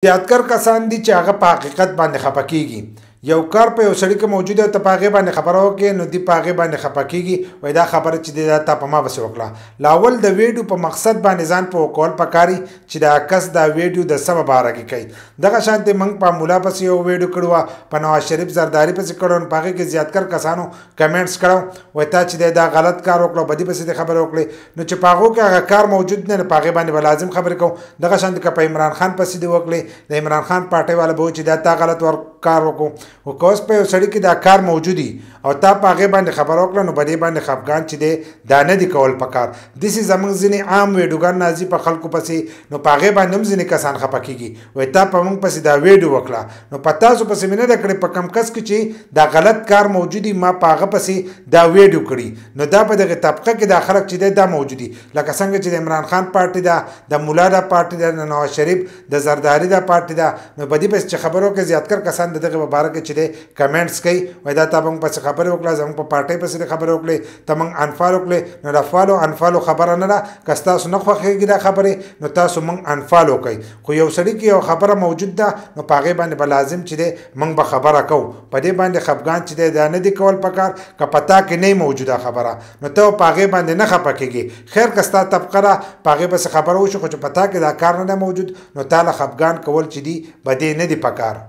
زیاتکر کسان دي چې هغه په حقیقت باندې خفه کیږي. یو کار په یو سړي کې موجود او ته په هغې باندې خبره وکړې نو دوی په هغې باندې خفه کیږي وایي دا خبره چې دی دا تا په ما پسې وکړه. لاول د ویډیو په مقصد باندې ځان پوه کول پکاري چې دا کس دا ویډیو د څه باره کې کوي. دغه شانتې موږ په مولا پسې یو ویډیو کړی وه، په نواز شریف زرداري پسې کړی و، په هغې کې زیاتکر کسانو کمنټس کړی وایي تا چې دی دا غلط کار وکړه، بدي پسې دې خبرې وکړې. نو چې په هغو کې هغه کار موجود نه په هغې باندې به لازم خبرې کوو. دغه شانتې که په عمران خان پسې دې وکړې د عمران خان پارټۍ والا به وایي چې دا تا غلط کار وکړو. خو که اوس په یو سړي کې دا کار موجودي او تا په هغې باندې خبره وکړه نو په دې باندې خفګان چې دی دا نه دي کول پکار. داسې زموږ ځینې عام ویډیوګان راځي په خلکو پسې نو په هغې باندې هم ځینې کسان خفه کېږي وایي تا په موږ پسې دا ویډیو وکړه نو په تاسو پسې مې نه ده کړې، په کم کس کې چې دا غلط کار موجودي ما په هغه پسې دا ویډیو کړي نو دا په دغه طبقه کې دا خلک چې دی دا موجودي. لکه څنګه چې د عمران خان پارټي ده، د مولا دا پارټي ده، د نواز شریف د زرداري دا پارټي ده. نو په دې پسې چې خبرو کې زیاتکر کسان د دغه په باره کې چې دی کمنټس کوي وایي دا تا موږ پسې خبرې وکړه، زموږ په پارټۍ پسې دې خبرې وکړې، ته موږ انفالو کړې. نو دا فالو انفالو خبره نه ده. که ستاسو نه خوښېږي دا خبرې نو تاسو موږ انفالو کوئ. خو یو سړي کې یو خبره موجود ده نو په هغې باندې به لازم چې دی موږ به خبره کوو. په دې باندې خفګان چې دی دا نه دي کول پکار. که په تا کې نه موجوده خبره نو ته په هغې باندې نه خفه کېږي. خیر که ستا طبقه ده په هغې پسې خبره وشي، خو چې په تا کې دا کار نه ده موجود نو تا له خفګان کول چې دي به دې نه دي پکار.